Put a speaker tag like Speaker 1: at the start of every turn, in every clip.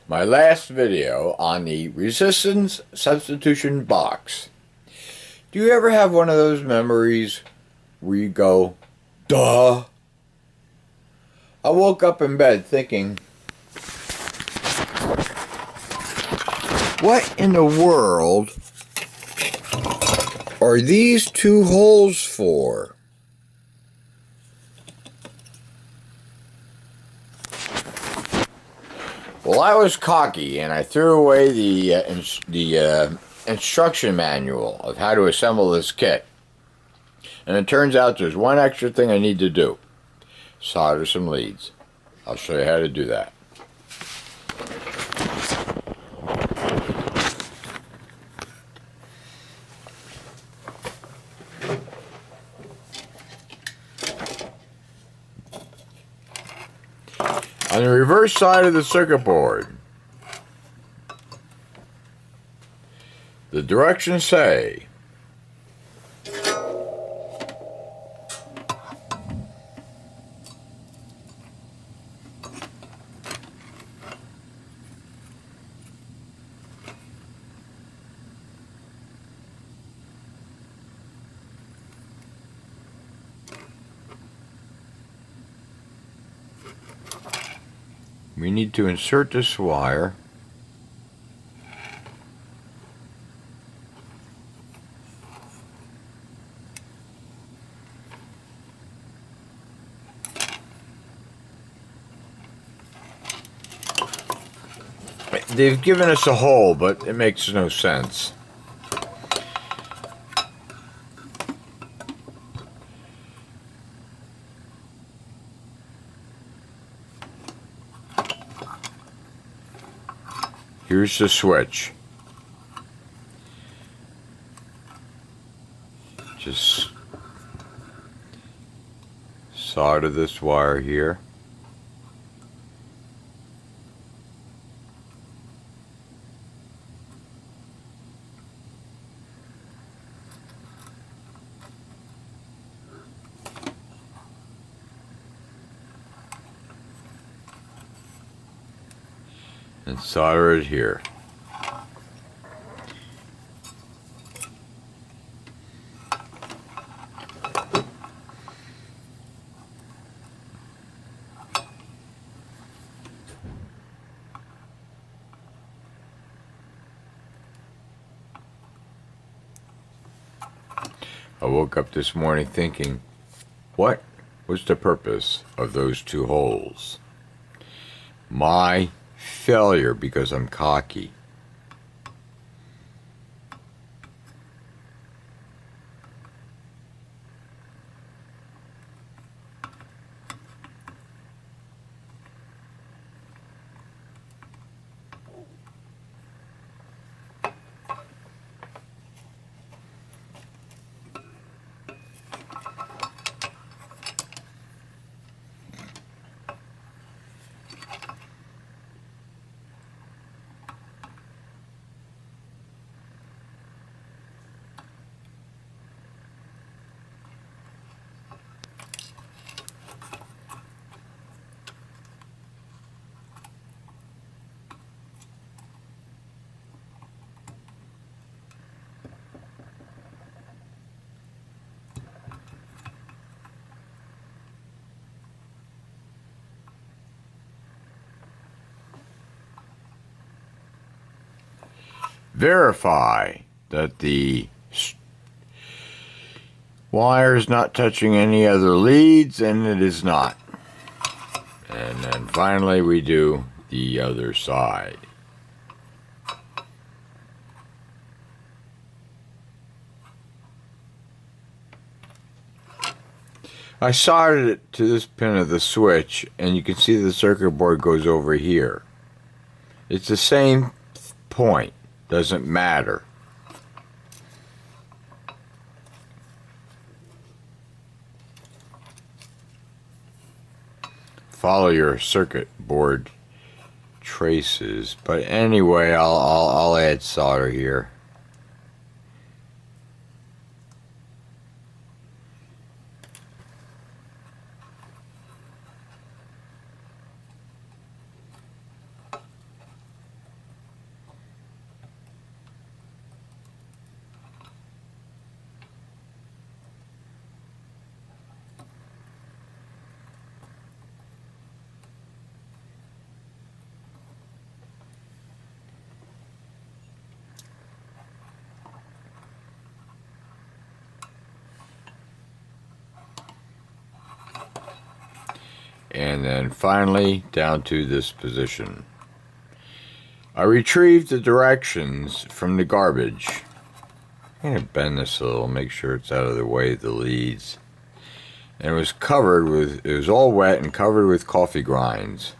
Speaker 1: My last video on the resistance substitution box. Do you ever have one of those memories where you go, duh? I woke up in bed thinking, what in the world are these two holes for? Well, I was cocky and I threw away the instruction manual of how to assemble this kit. And it turns out there's one extra thing I need to do. Solder some leads. I'll show you how to do that. On the reverse side of the circuit board, the directions say we need to insert this wire They've given us a hole, but it makes no sense. Here's the switch. Just solder this wire here. And solder it here. I woke up this morning thinking, what was the purpose of those two holes? My failure because I'm cocky. Verify that the wire is not touching any other leads, and it is not. And then finally we do the other side. I soldered it to this pin of the switch, and you can see the circuit board goes over here. It's the same point. Doesn't matter. Follow your circuit board traces, but anyway, I'll add solder here. and then finally down to this position. I retrieved the directions from the garbage. I'm going to bend this a little, make sure it's out of the way of the leads. And it was covered with, it was all wet and covered with coffee grinds.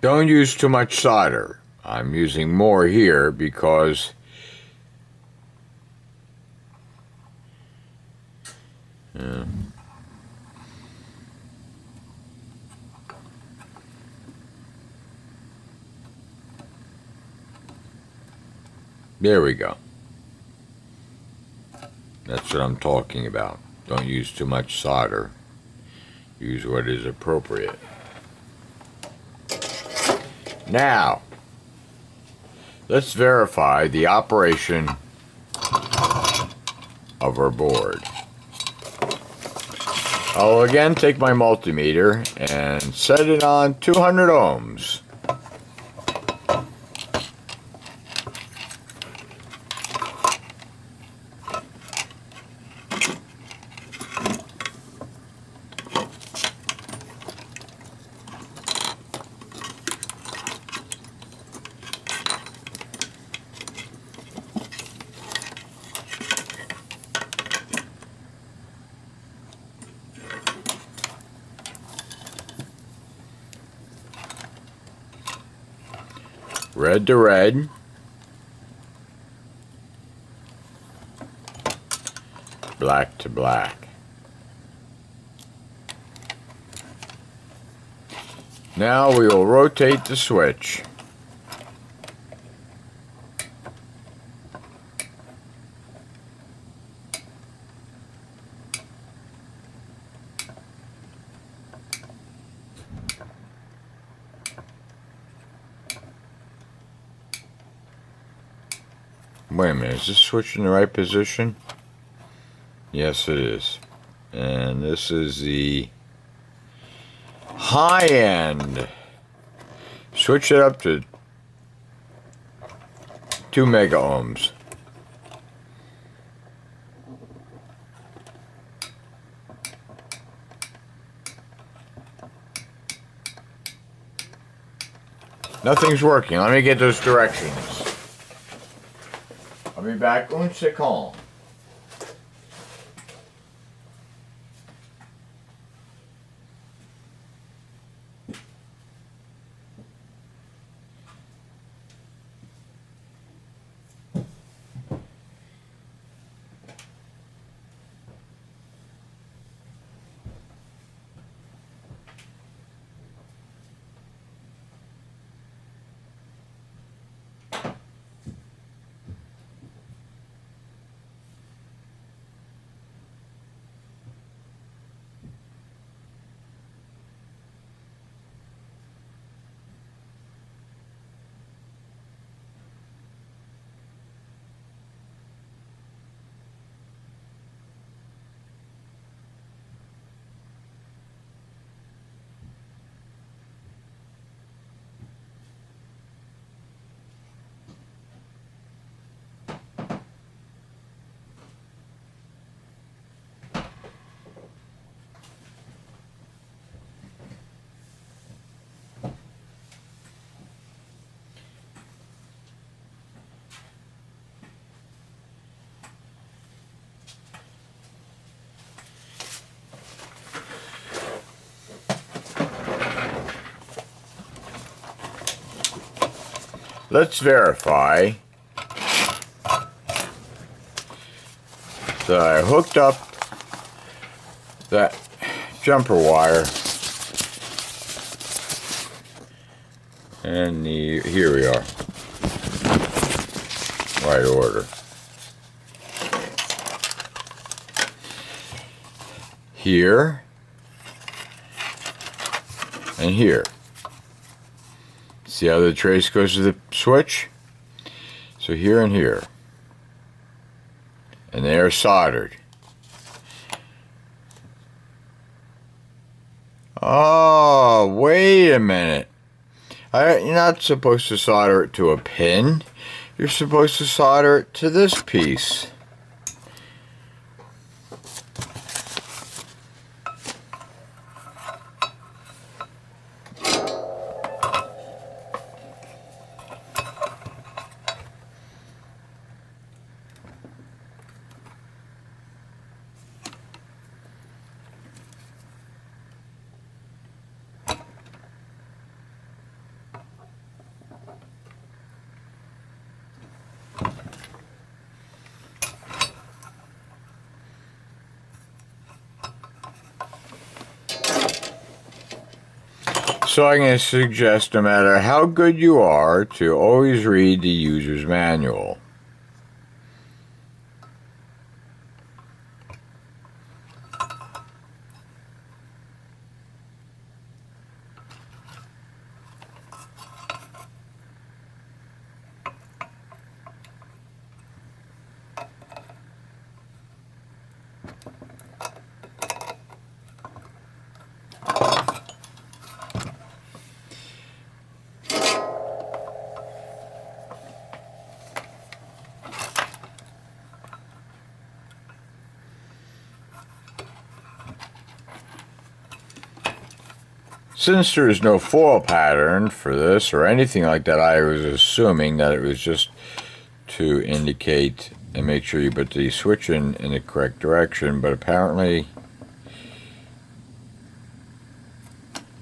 Speaker 1: Don't use too much solder. I'm using more here because there we go. That's what I'm talking about. Don't use too much solder. Use what is appropriate. Now, let's verify the operation of our board. I'll again take my multimeter and set it on 200 ohms. Red to red, black to black. Now we will rotate the switch. Wait a minute, is this switch in the right position? Yes, it is. And this is the high end. Switch it up to 2 mega ohms. Nothing's working. Let me get those directions. I'll be back un second. let's verify that I hooked up that jumper wire, and here we are, right order. Here and here. See how the trace goes to the switch? So here and here. And they are soldered. Oh, wait a minute. You're not supposed to solder it to a pin. You're supposed to solder it to this piece. So I'm going to suggest, no matter how good you are, to always read the user's manual. Since there is no foil pattern for this or anything like that, I was assuming that it was just to indicate and make sure you put the switch in the correct direction, but apparently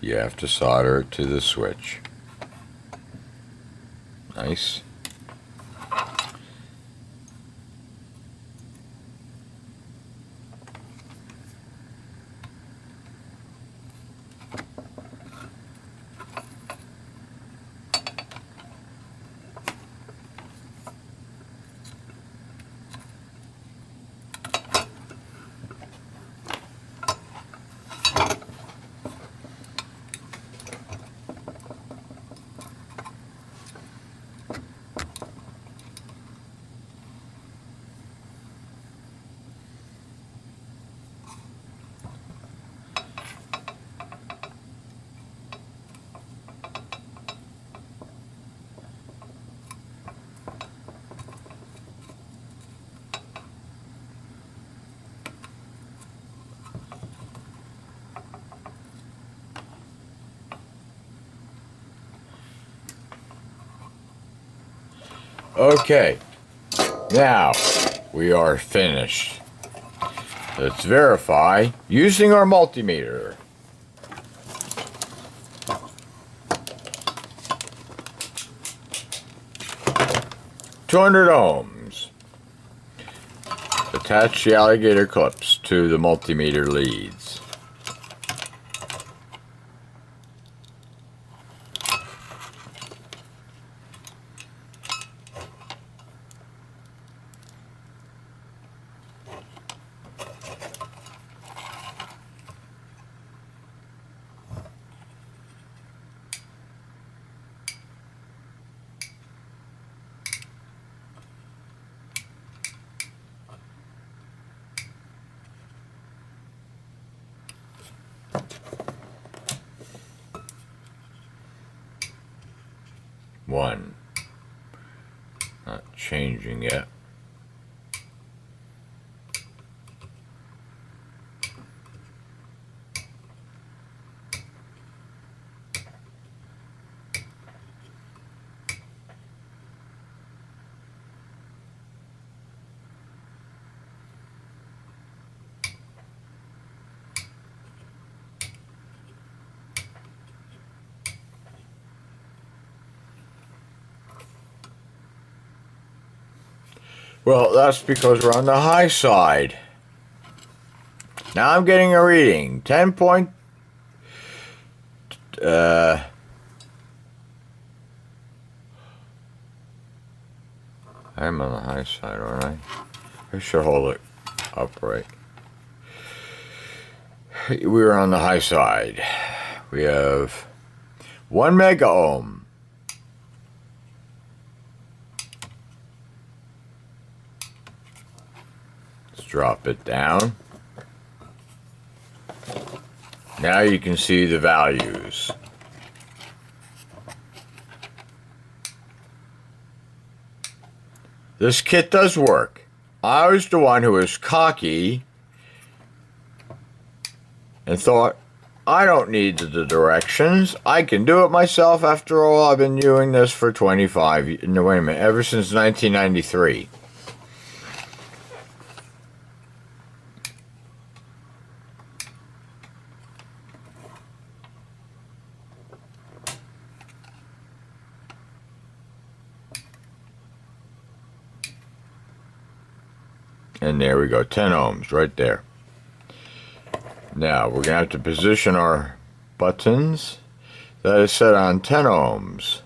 Speaker 1: you have to solder it to the switch. Nice. Okay, now we are finished. Let's verify using our multimeter. "200 ohms. Attach the alligator clips to the multimeter leads. One. Not changing yet. Well, that's because we're on the high side. Now I'm getting a reading. 10 point... I'm on the high side, aren't I? I should hold it upright. We're on the high side. We have 1 mega ohm. Let's drop it down. Now you can see the values. This kit does work. I was the one who was cocky and thought, I don't need the directions. I can do it myself. After all, I've been doing this for 25, no, wait a minute, ever since 1993. And there we go, 10 ohms right there. Now we're going to have to position our buttons. That is set on 10 ohms.